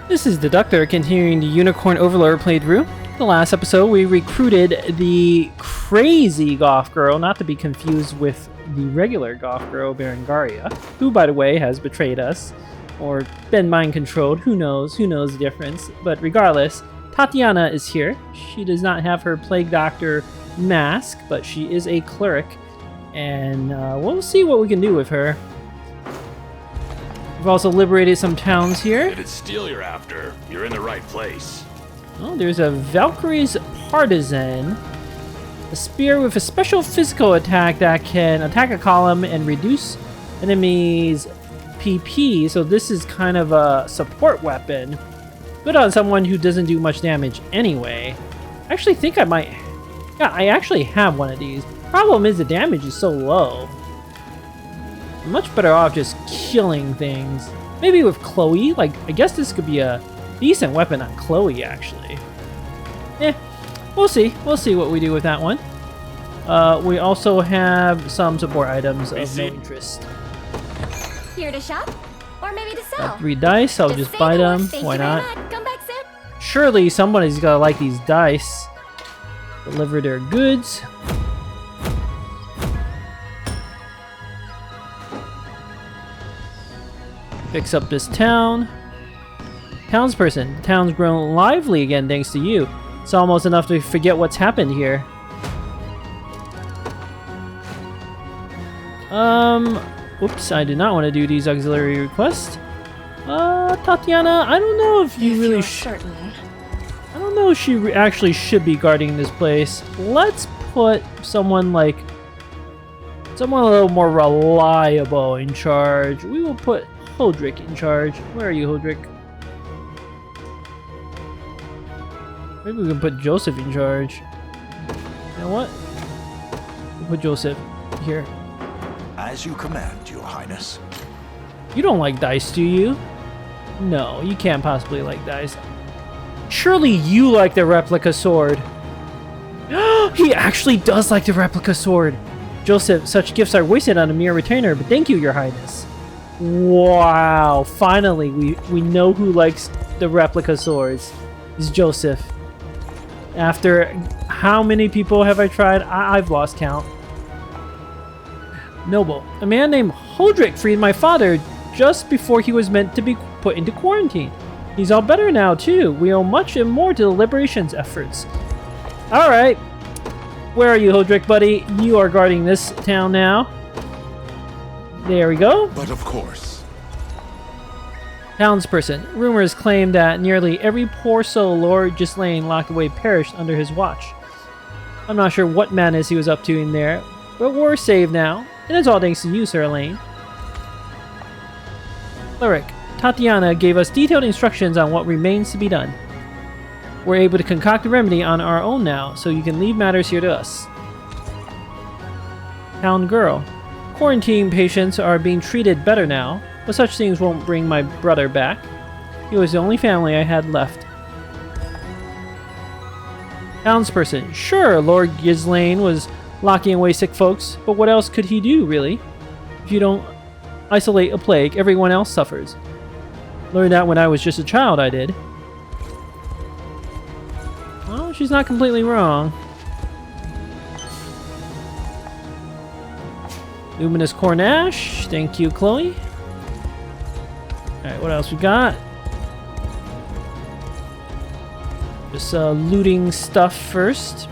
This is the Doctor continuing the Unicorn Overlord playthrough. The last episode we recruited the crazy goth girl, not to be confused with the regular goth girl Berengaria, who by the way has betrayed us, or been mind controlled, who knows the difference. But regardless, Tatiana is here. She does not have her Plague Doctor mask, but she is a cleric, and we'll see what we can do with her. We've also liberated some towns here. If it's steel you're after, you're in the right place. Oh, there's a Valkyrie's Partisan. A spear with a special physical attack that can attack a column and reduce enemies' PP. So this is kind of a support weapon. Good on someone who doesn't do much damage anyway. I actually think I might... Yeah, I actually have one of these. Problem is the damage is so low. I'm much better off just killing things. Maybe with Chloe, like, I guess this could be a decent weapon on Chloe, actually. We'll see. We'll see what we do with that one. We also have some support items of no interest. Here to shop, or maybe to sell. Got 3 dice, I'll just buy them. Why not? Come back soon. Surely somebody's gotta like these dice. Deliver their goods. Fix up this town. Townsperson. The town's grown lively again thanks to you. It's almost enough to forget what's happened here. Oops, I did not want to do these auxiliary requests. Tatiana, I don't know if you really should. I don't know if she actually should be guarding this place. Let's put someone a little more reliable in charge. We will put Holdrick in charge. Where are you, Holdrick? Maybe we can put Joseph in charge. You know what? We'll put Joseph here. As you command, Your Highness. You don't like dice, do you? No, you can't possibly like dice. Surely you like the replica sword. He actually does like the replica sword. Joseph, such gifts are wasted on a mere retainer, but thank you, Your Highness. Wow, finally we know who likes the replica swords. It's Joseph. After how many people have I tried? I've lost count. Noble. A man named Holdrick freed my father just before he was meant to be put into quarantine. He's all better now too. We owe much and more to the liberation's efforts. Alright. Where are you, Holdrick, buddy? You are guarding this town now. There we go. But of course. Townsperson. Rumors claim that nearly every poor soul Lord Ghislaine locked away perished under his watch. I'm not sure what madness he was up to in there, but we're saved now, and it's all thanks to you, Sir Elaine. Cleric. Tatiana gave us detailed instructions on what remains to be done. We're able to concoct a remedy on our own now, so you can leave matters here to us. Town Girl. Quarantine patients are being treated better now, but such things won't bring my brother back. He was the only family I had left. Townsperson. Sure, Lord Ghislaine was locking away sick folks, but what else could he do, really? If you don't isolate a plague, everyone else suffers. Learned that when I was just a child, I did. Well, she's not completely wrong. Luminous Cornash. Thank you, Chloe. Alright, what else we got? Just looting stuff first.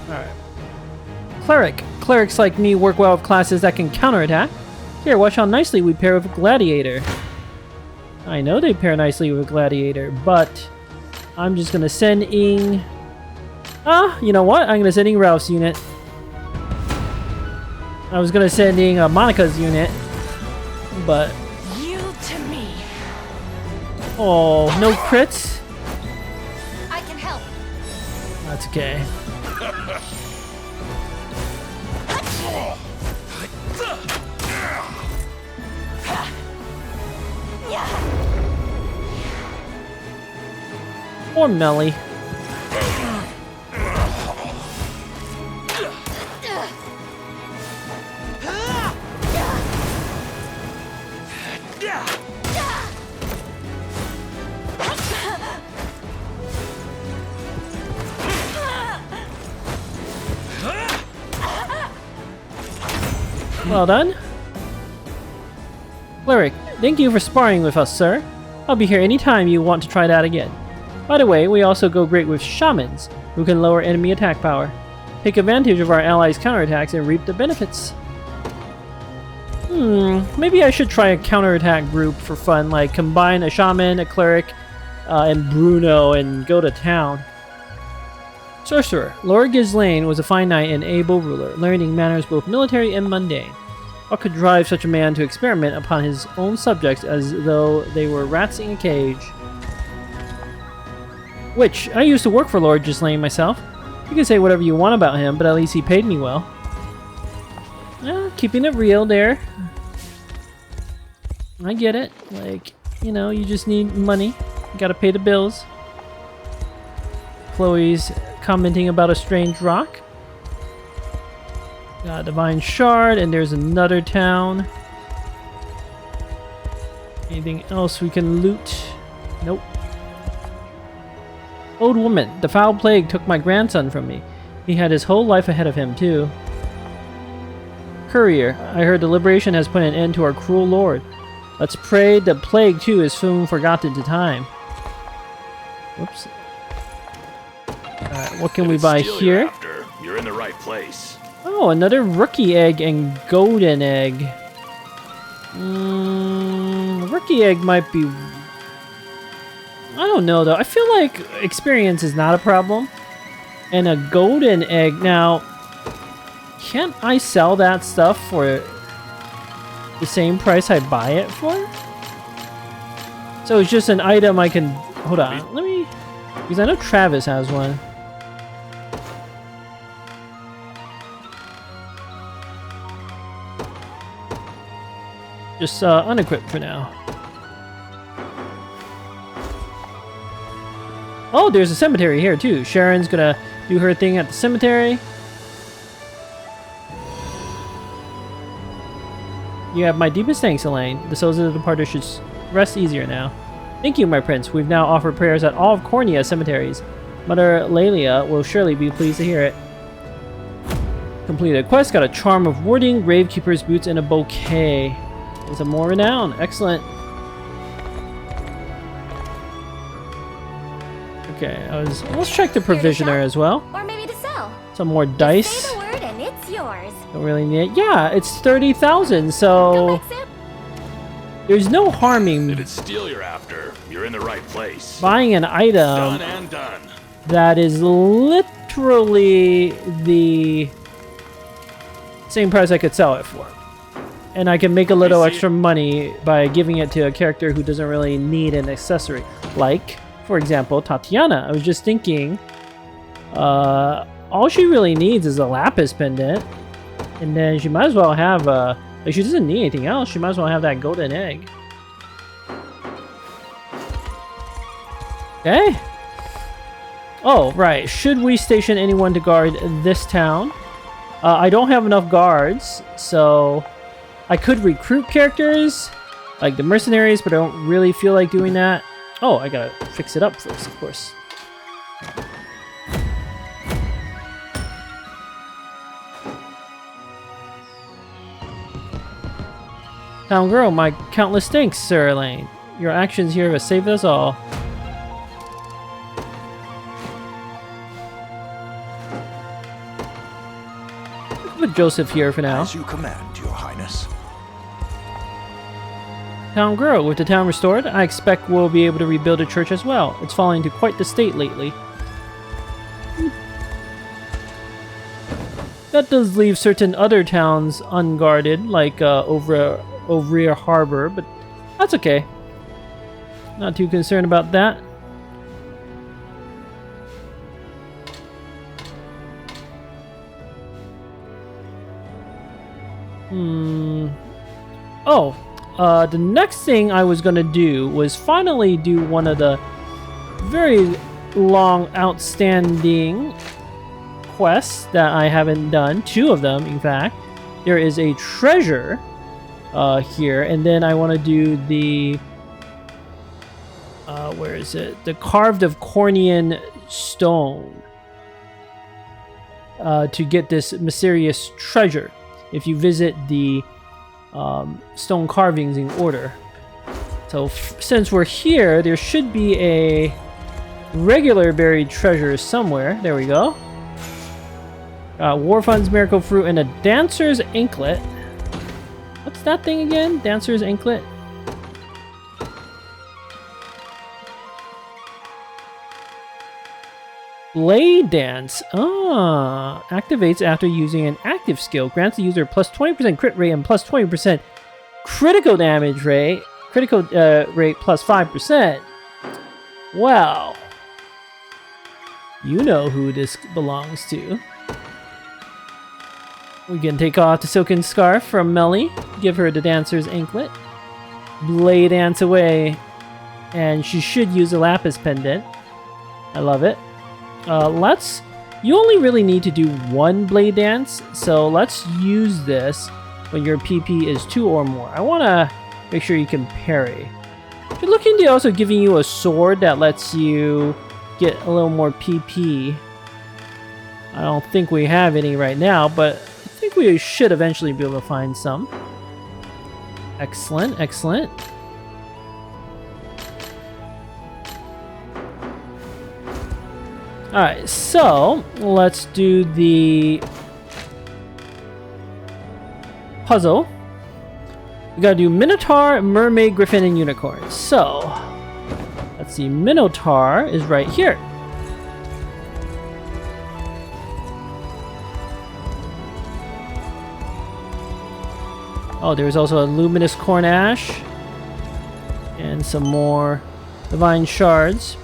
Alright. Cleric. Clerics like me work well with classes that can counterattack. Here, watch how nicely we pair with a Gladiator. I know they pair nicely with a Gladiator, but I'm just gonna send in... you know what? I'm gonna send in Ralph's unit. I was gonna send in Monica's unit, but... Yield to me. Oh, no crits? I can help. That's okay. Or Meli. Well done. Cleric, thank you for sparring with us, sir. I'll be here anytime you want to try that again. By the way, we also go great with shamans, who can lower enemy attack power. Take advantage of our allies' counterattacks and reap the benefits. Maybe I should try a counterattack group for fun, like combine a shaman, a cleric, and Bruno and go to town. Sorcerer. Lord Ghislaine was a fine knight and able ruler, learning manners both military and mundane. What could drive such a man to experiment upon his own subjects as though they were rats in a cage? Which, I used to work for Lord Ghislaine myself. You can say whatever you want about him, but at least he paid me well. Keeping it real there. I get it. Like, you know, you just need money. You gotta pay the bills. Chloe's commenting about a strange rock. Got a divine shard, and there's another town. Anything else we can loot? Nope. Old woman, the foul plague took my grandson from me. He had his whole life ahead of him, too. Courier, I heard the liberation has put an end to our cruel lord. Let's pray the plague, too, is soon forgotten to time. Whoops. Alright, what can we buy here? You're in the right place. Oh, another rookie egg and golden egg. Rookie egg might be... I don't know, though. I feel like experience is not a problem. And a golden egg... Now, can't I sell that stuff for the same price I buy it for? So it's just an item I can... Hold on, let me... Because I know Travis has one. Just unequipped for now. Oh, there's a cemetery here too. Sharon's gonna do her thing at the cemetery. You have my deepest thanks, Elaine. The souls of the departed should rest easier now. Thank you, my prince. We've now offered prayers at all of Cornea's cemeteries. Mother Lelia will surely be pleased to hear it. Completed a quest. Got a charm of warding, gravekeeper's boots, and a bouquet. There's a more renown. Excellent. Okay, let's check the provisioner as well. Or maybe to sell. Some more Just dice. say the word and it's yours. Don't really need it. Yeah, it's 30,000, Go so back, Sam. there's no harming If it's steel you're after, you're in the right place. buying an item Done and done. that is literally the same price I could sell it for. And I can make a little extra money by giving it to a character who doesn't really need an accessory. Like, for example, Tatiana. I was just thinking, all she really needs is a lapis pendant. And then she might as well have, like, she doesn't need anything else. She might as well have that golden egg. Okay. Oh, right. Should we station anyone to guard this town? I don't have enough guards, so I could recruit characters, like the mercenaries, but I don't really feel like doing that. Oh, I gotta fix it up first, of course. Town girl, my countless thanks, Sir Elaine. Your actions here have saved us all. Put Joseph here for now. As you command, Your Highness. Town girl, with the town restored, I expect we'll be able to rebuild a church as well. It's falling into quite the state lately. That does leave certain other towns unguarded, like Overlord Harbor, but that's okay. Not too concerned about that. Oh, the next thing I was gonna do was finally do one of the very long outstanding quests that I haven't done. 2 of them, in fact. There is a treasure here, and then I want to do the where is it? The carved of Cornean stone to get this mysterious treasure. if you visit the stone carvings in order. So since we're here, there should be a regular buried treasure somewhere. There we go. War Funds, Miracle Fruit, and a Dancer's Anklet. What's that thing again? Dancer's Anklet? Blade Dance. Activates after using an active skill. Grants the user plus 20% crit rate and plus 20% critical damage rate. Critical rate plus 5%. Well, you know who this belongs to. We can take off the silken scarf from Meli. Give her the Dancer's Anklet. Blade Dance away. And she should use a Lapis Pendant. I love it. You only really need to do one Blade Dance, so let's use this when your PP is 2 or more. I want to make sure you can parry. If you're looking to also giving you a sword that lets you get a little more PP, I don't think we have any right now, but I think we should eventually be able to find some. Excellent, excellent. Alright, so let's do the puzzle. We gotta do Minotaur, Mermaid, Griffin, and Unicorn. So, let's see, Minotaur is right here. Oh, there's also a Luminous Corn Ash. And some more Divine Shards.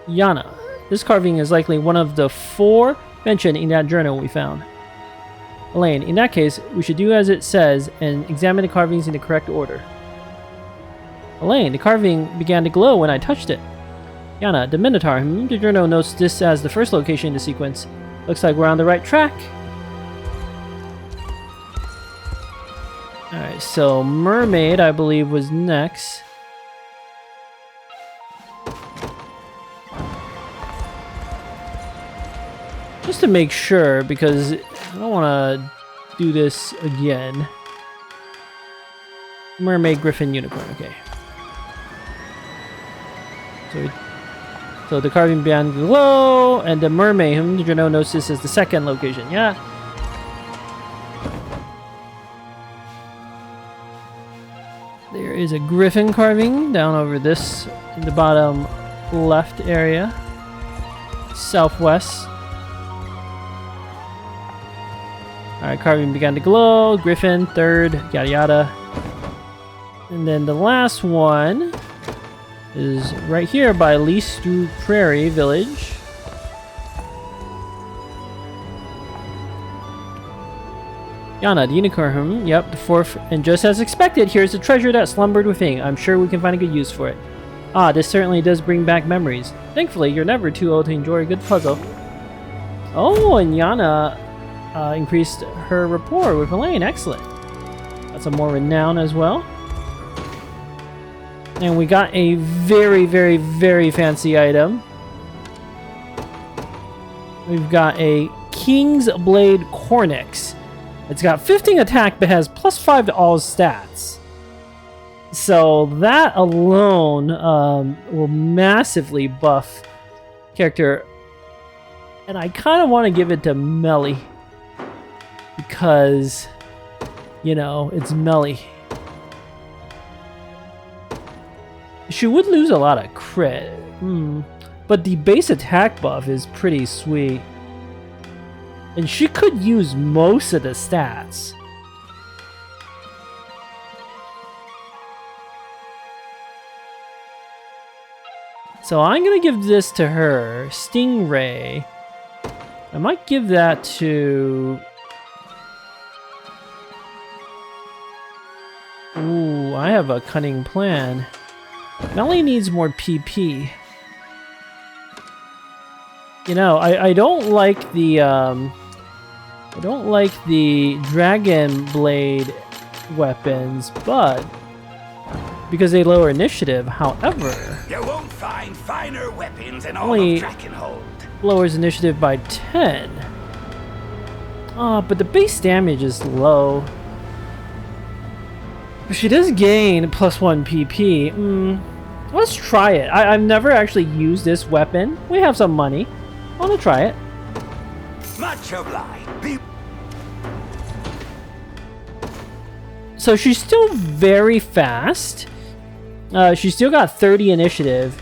Yana. This carving is likely one of the 4 mentioned in that journal we found. Elaine, in that case, we should do as it says and examine the carvings in the correct order. Elaine, the carving began to glow when I touched it. Yana, the Minotaur. The journal notes this as the first location in the sequence. Looks like we're on the right track. Alright, so Mermaid, I believe, was next. Just to make sure, because I don't want to do this again. Mermaid, Griffin, Unicorn. Okay. So the carving began to glow, and the Mermaid, whom the journal notes this as the second location. Yeah. There is a Griffin carving down over this in the bottom left area. Southwest. Alright, carving began to glow. Griffin, third, yada yada. And then the last one is right here by Lease Du Prairie Village. Yana, the unicorn. Yep, the 4th. And just as expected, here's the treasure that slumbered within. I'm sure we can find a good use for it. Ah, this certainly does bring back memories. Thankfully, you're never too old to enjoy a good puzzle. Oh, and Yana increased her rapport with Elaine. Excellent. That's a more renown as well. And we got a very, very, very fancy item. We've got a King's Blade Cornix. It's got 15 attack, but has +5 to all stats. So that alone will massively buff character. And I kind of want to give it to Meli. Because, you know, it's Meli. She would lose a lot of crit. But the base attack buff is pretty sweet. And she could use most of the stats. So I'm going to give this to her. Stingray. I might give that to... Ooh, I have a cunning plan. Meli needs more PP. You know, I don't like the Dragon Blade weapons, but because they lower initiative. However, you won't find finer weapons in all of Drakenhold. lowers initiative by 10. Oh, but the base damage is low. But she does gain +1 PP. Let's try it. I've never actually used this weapon. We have some money. I want to try it. Much obliged. So she's still very fast. She's still got 30 initiative.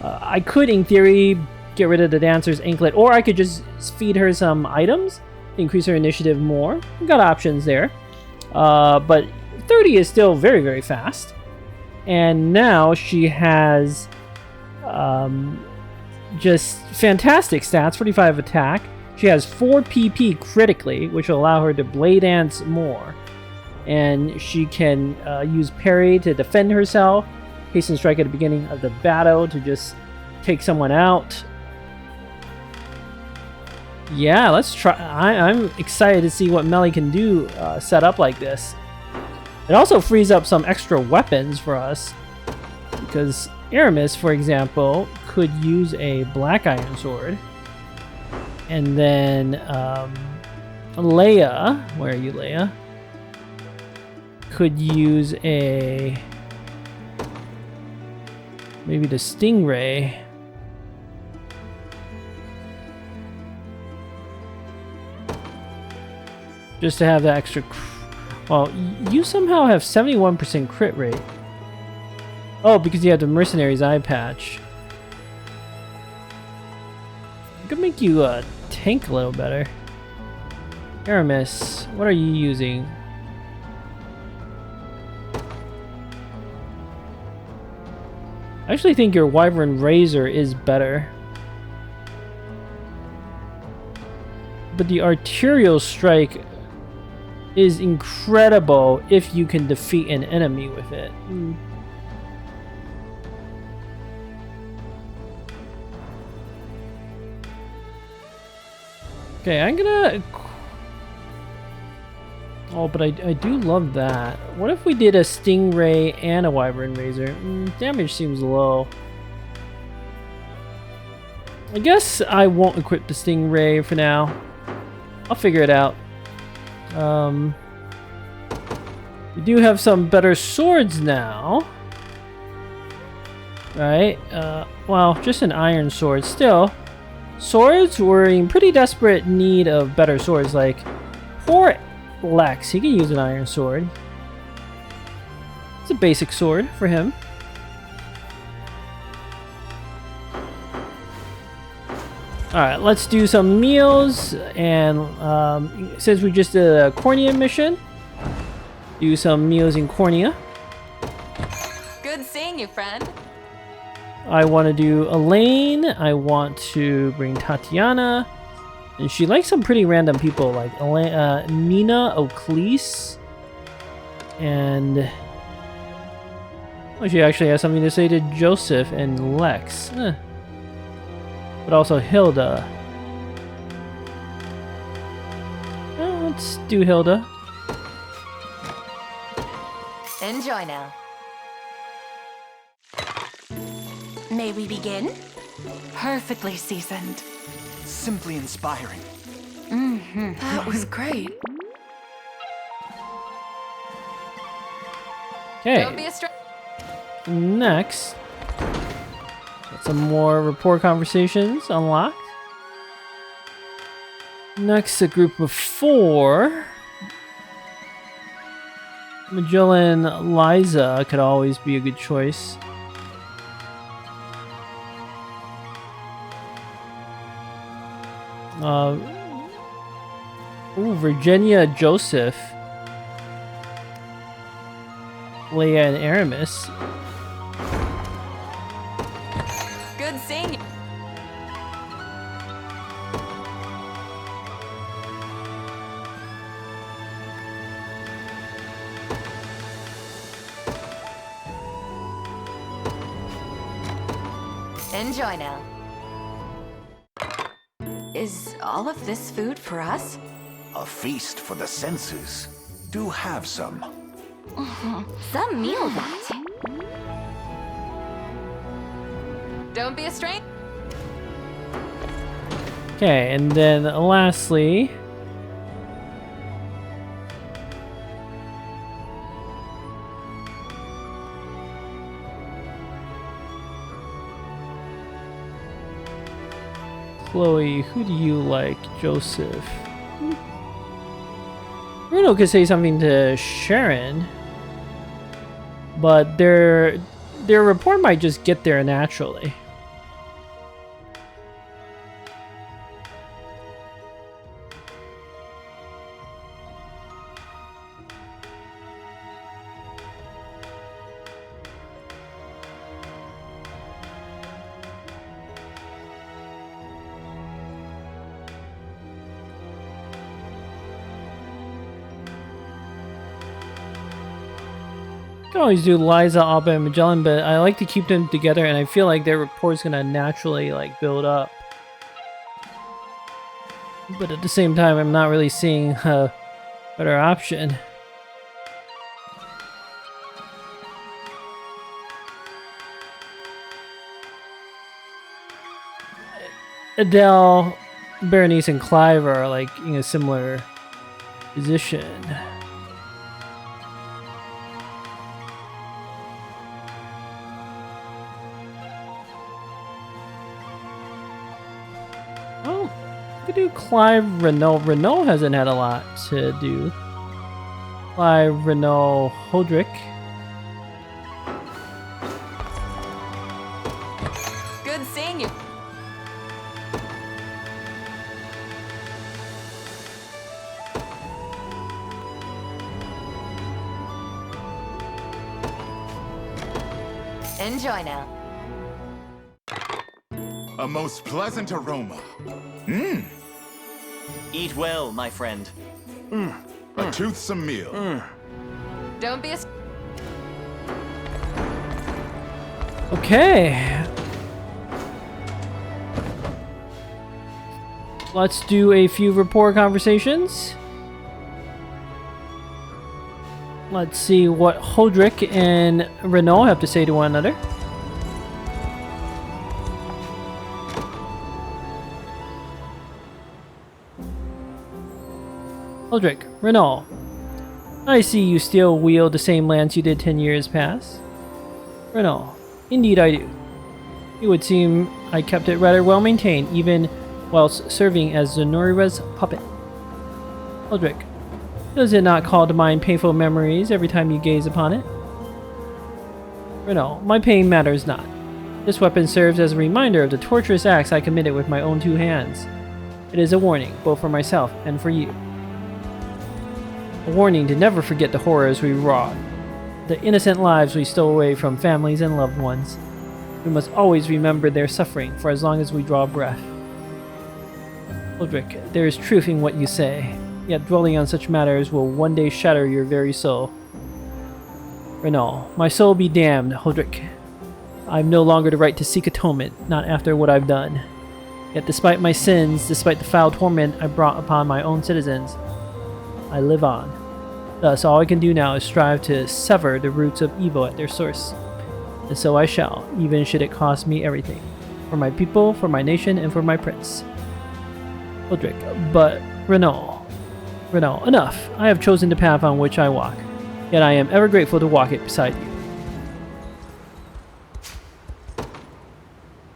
I could, in theory, get rid of the Dancer's Anklet, or I could just feed her some items, increase her initiative more. We've got options there. But 30 is still very, very fast. And now she has just fantastic stats, 45 attack. She has 4 PP critically, which will allow her to blade dance more. And she can use parry to defend herself, hasten strike at the beginning of the battle to just take someone out. Yeah, let's try. I'm excited to see what Meli can do set up like this. It also frees up some extra weapons for us, because Aramis, for example, could use a black iron sword. And then Leia, where are you, Leia? Could use maybe the Stingray. Just to have that extra. Well, you somehow have 71% crit rate. Oh, because you have the Mercenary's eye patch. I could make you tank a little better. Aramis, what are you using? I actually think your Wyvern Razor is better. But the Arterial Strike is incredible if you can defeat an enemy with it. Okay, I'm gonna... Oh, but I do love that. What if we did a Stingray and a Wyvern Razor? Damage seems low. I guess I won't equip the Stingray for now. I'll figure it out. We do have some better swords now. Right? Well, just an iron sword. Still, swords were in pretty desperate need of better swords. Like, poor Lex, he can use an iron sword. It's a basic sword for him. Alright, let's do some meals, and since we just did a Cornea mission, do some meals in Cornea. Good seeing you, friend. I want to do Elaine, I want to bring Tatiana, and she likes some pretty random people like Nina O'Cleese, and she actually has something to say to Joseph and Lex. But also Hilda. Let's do Hilda. Enjoy now. May we begin? Perfectly seasoned. Simply inspiring. That was great. Don't be Okay, a str- next. Got some more rapport conversations unlocked. Next, a group of 4. Magellan Liza could always be a good choice. Virginia Joseph. Leia and Aramis. Good seeing you. Enjoy now. Is all of this food for us? A feast for the senses. Do have some. Some meal that. Don't be a stranger. Okay, and then lastly... Chloe, who do you like? Joseph. Bruno could say something to Sharon, but their rapport might just get there naturally. I can always do Liza, Alba, and Magellan, but I like to keep them together, and I feel like their rapport is gonna naturally like build up. But at the same time, I'm not really seeing a better option. Adele, Berenice, and Clive are like in a similar position. Do Clive, Renault. Renault hasn't had a lot to do. Clive, Renault, Hodrick. Good seeing you. Enjoy now. A most pleasant aroma. Eat well, my friend. A toothsome meal. Don't be a... Okay. Let's do a few rapport conversations. Let's see what Hodrick and Renault have to say to one another. Hodrick, Renault. I see you still wield the same lance you did 10 years past. Renault, indeed I do. It would seem I kept it rather well maintained, even whilst serving as Zenoria's puppet. Hodrick, does it not call to mind painful memories every time you gaze upon it? Renault, my pain matters not. This weapon serves as a reminder of the torturous acts I committed with my own 2 hands. It is a warning, both for myself and for you. A warning to never forget the horrors we wrought, the innocent lives we stole away from families and loved ones. We must always remember their suffering for as long as we draw breath. Hodrick, there is truth in what you say, yet dwelling on such matters will one day shatter your very soul. Renault, my soul be damned, Hodrick. I have no longer the right to seek atonement, not after what I've done. Yet despite my sins, despite the foul torment I brought upon my own citizens, I live on. Thus, all I can do now is strive to sever the roots of evil at their source. And so I shall, even should it cost me everything. For my people, for my nation, and for my prince. Hodrick, but Renault, enough. I have chosen the path on which I walk. Yet I am ever grateful to walk it beside you.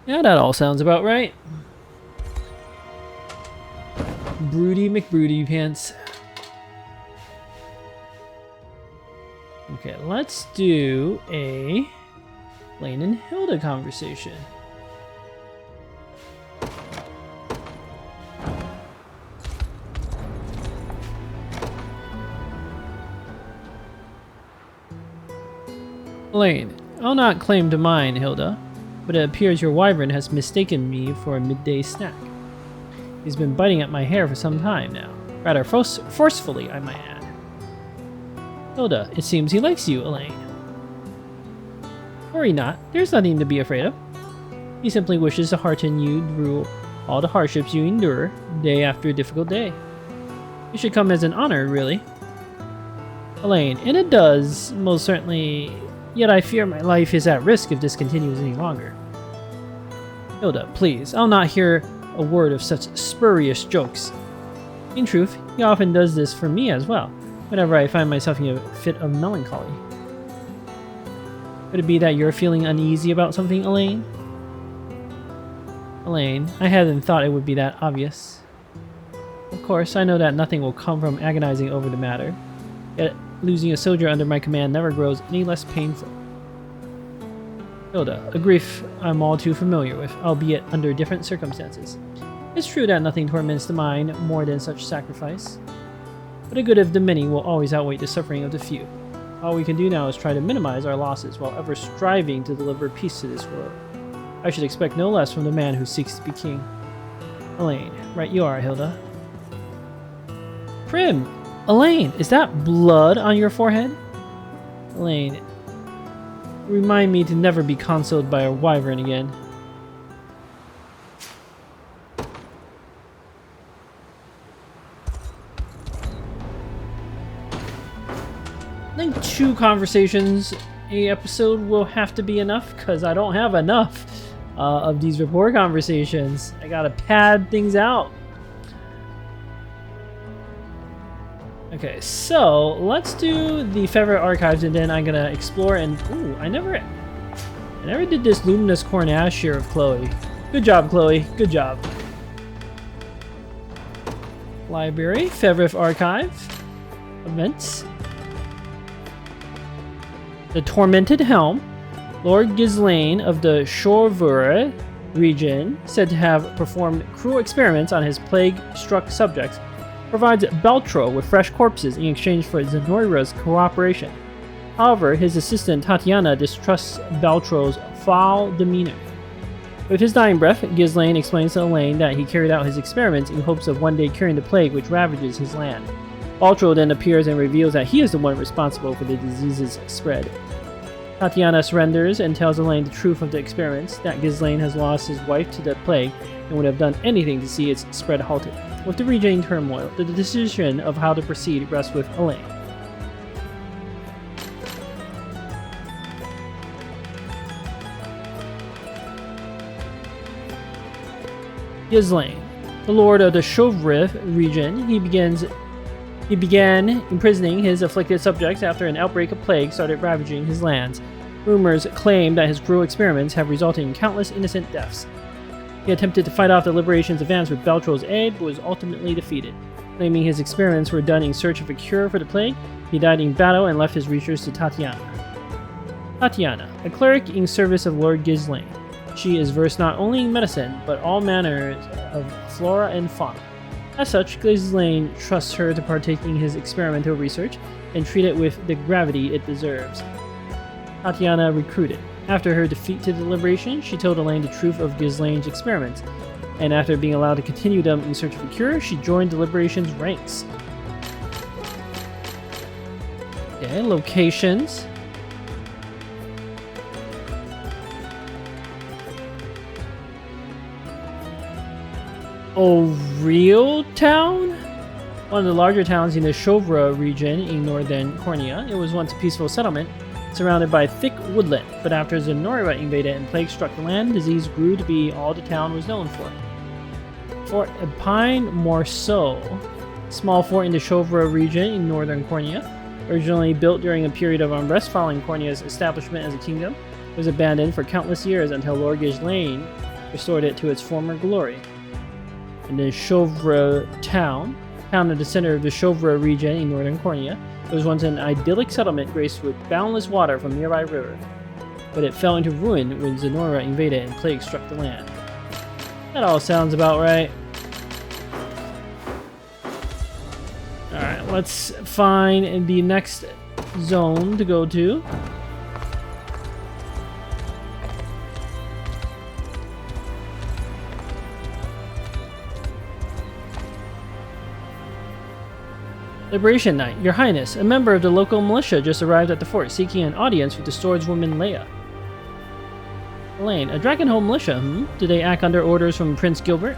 Yeah, that all sounds about right. Broody McBroody pants. Okay, let's do a Lane and Hilda conversation. Lane, I'll not claim to mine, Hilda, but it appears your wyvern has mistaken me for a midday snack. He's been biting at my hair for some time now, rather forcefully, I might add. Hilda, it seems he likes you, Elaine. Worry not, there's nothing to be afraid of. He simply wishes to hearten you through all the hardships you endure, day after difficult day. It should come as an honor, really. Elaine, and it does, most certainly, yet I fear my life is at risk if this continues any longer. Hilda, please, I'll not hear a word of such spurious jokes. In truth, he often does this for me as well, whenever I find myself in a fit of melancholy. Could it be that you're feeling uneasy about something, Elaine? Elaine, I hadn't thought it would be that obvious. Of course, I know that nothing will come from agonizing over the matter, yet losing a soldier under my command never grows any less painful. Hilda, a grief I'm all too familiar with, albeit under different circumstances. It's true that nothing torments the mind more than such sacrifice, but the good of the many will always outweigh the suffering of the few. All we can do now is try to minimize our losses while ever striving to deliver peace to this world. I should expect no less from the man who seeks to be king. Elaine, right you are, Hilda. Prim! Elaine, is that blood on your forehead? Elaine, remind me to never be consoled by a wyvern again. I think 2 conversations a episode will have to be enough, because I don't have enough of these rapport conversations. I gotta pad things out. Okay, so let's do the favorite archives, and then I'm gonna explore. And ooh, I never did this luminous cornache here of Chloe. Good job, Chloe. Good job. Library, favorite archive, events. The Tormented Helm. Lord Ghislaine of the Chauvreur region, said to have performed cruel experiments on his plague-struck subjects, provides Beltro with fresh corpses in exchange for Zenoria's cooperation. However, his assistant Tatiana distrusts Beltro's foul demeanor. With his dying breath, Ghislaine explains to Elaine that he carried out his experiments in hopes of one day curing the plague which ravages his land. Beltro then appears and reveals that he is the one responsible for the disease's spread. Tatiana surrenders and tells Elaine the truth of the experiments, that Ghislaine has lost his wife to the plague and would have done anything to see its spread halted. With the region in turmoil, the decision of how to proceed rests with Elaine. Ghislaine, the lord of the Chauvreur region, he began imprisoning his afflicted subjects after an outbreak of plague started ravaging his lands. Rumors claim that his cruel experiments have resulted in countless innocent deaths. He attempted to fight off the Liberation's advance with Beltro's aid, but was ultimately defeated. Claiming his experiments were done in search of a cure for the plague, he died in battle and left his research to Tatiana. Tatiana, a cleric in service of Lord Ghislaine. She is versed not only in medicine, but all manners of flora and fauna. As such, Ghislaine trusts her to partake in his experimental research and treat it with the gravity it deserves. Tatiana recruited. After her defeat to the Liberation, she told Elaine the truth of Ghislaine's experiments, and after being allowed to continue them in search of a cure, she joined the Liberation's ranks. Okay, locations. Overlord town? One of the larger towns in the Chauvreur region in northern Cornea. It was once a peaceful settlement, surrounded by thick woodland, but after Zenoria invaded and plague struck the land, disease grew to be all the town was known for. Fort Epine Morceau, small fort in the Chauvreur region in northern Cornea, originally built during a period of unrest following Cornea's establishment as a kingdom, was abandoned for countless years until Lord Ghislaine restored it to its former glory. And the Chauvreur town at the center of the Chauvreur region in northern Cornea, it was once an idyllic settlement graced with boundless water from nearby river, but it fell into ruin when Zenoria invaded and plague struck the land. That all sounds about right. Alright, let's find the next zone to go to. Liberation Knight, Your Highness, a member of the local militia just arrived at the fort seeking an audience with the swordswoman Leia. Elaine, a Dragonhold militia, Do they act under orders from Prince Gilbert?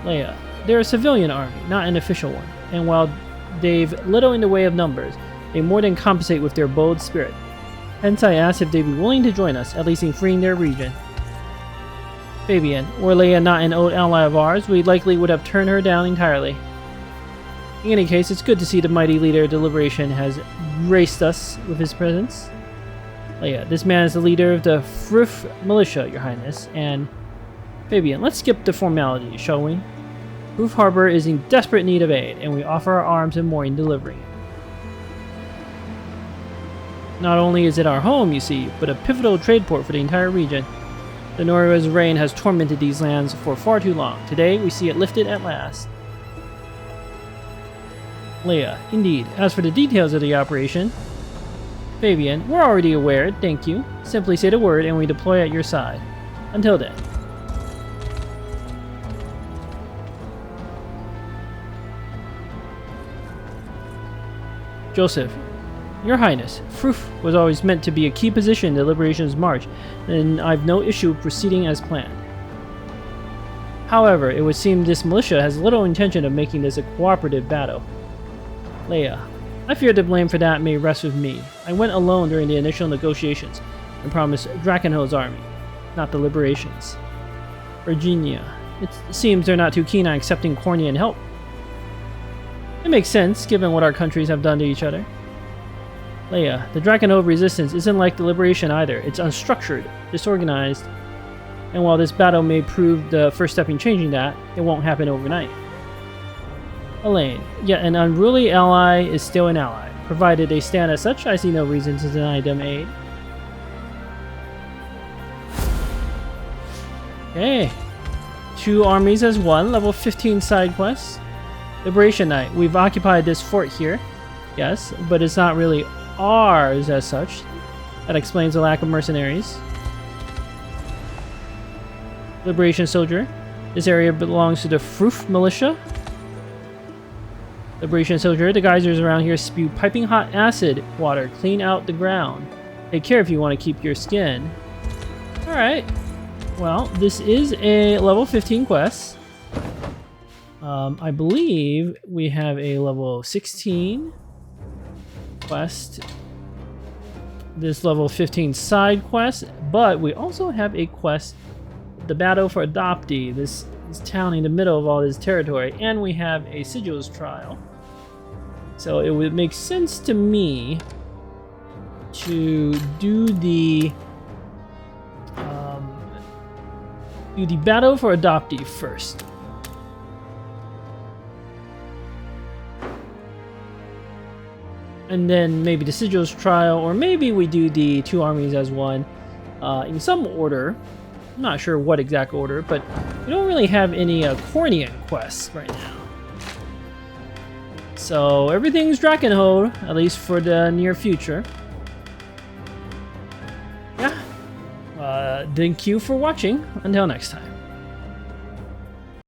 Leia, they're a civilian army, not an official one, and while they've little in the way of numbers, they more than compensate with their bold spirit. Hence I asked if they'd be willing to join us, at least in freeing their region. Fabian, were Leia not an old ally of ours, we likely would have turned her down entirely. In any case, it's good to see the mighty leader of Deliberation has graced us with his presence. Leia, this man is the leader of the Fruf militia, Your Highness, and... Fabian, let's skip the formalities, shall we? Fruf Harbor is in desperate need of aid, and we offer our arms and more in delivering it. Not only is it our home, you see, but a pivotal trade port for the entire region. The Noria's reign has tormented these lands for far too long. Today, we see it lifted at last. Leia, indeed. As for the details of the operation... Fabian, we're already aware, thank you. Simply say the word and we deploy at your side. Until then. Joseph, Your Highness, Fruf was always meant to be a key position in the Liberation's march, and I've no issue proceeding as planned. However, it would seem this militia has little intention of making this a cooperative battle. Leia, I fear the blame for that may rest with me. I went alone during the initial negotiations and promised Drakenho's army, not the Liberation's. Virginia, it seems they're not too keen on accepting Cornian help. It makes sense, given what our countries have done to each other. Leia, the Drakenho resistance isn't like the Liberation either. It's unstructured, disorganized, and while this battle may prove the first step in changing that, it won't happen overnight. Elaine, yet an unruly ally is still an ally. Provided they stand as such, I see no reason to deny them aid. Okay. 2 armies as one, level 15 side quests. Liberation Night. We've occupied this fort here. Yes, but it's not really ours as such. That explains the lack of mercenaries. Liberation Soldier. This area belongs to the Fruf militia. Liberation Soldier. The geysers around here spew piping hot acid water clean out the ground. Take care if you want to keep your skin. Alright. Well, this is a level 15 quest. I believe we have a level 16 quest. This level 15 side quest, but we also have a quest, the Battle for Adoptee, this town in the middle of all this territory, and we have a Sigils trial. So it would make sense to me to do the Battle for Adoptee first. And then maybe the Sigils trial, or maybe we do the 2 armies as one in some order. I'm not sure what exact order, but we don't really have any Cornian quests right now. So everything's Drakenho, at least for the near future. Yeah. Thank you for watching. Until next time.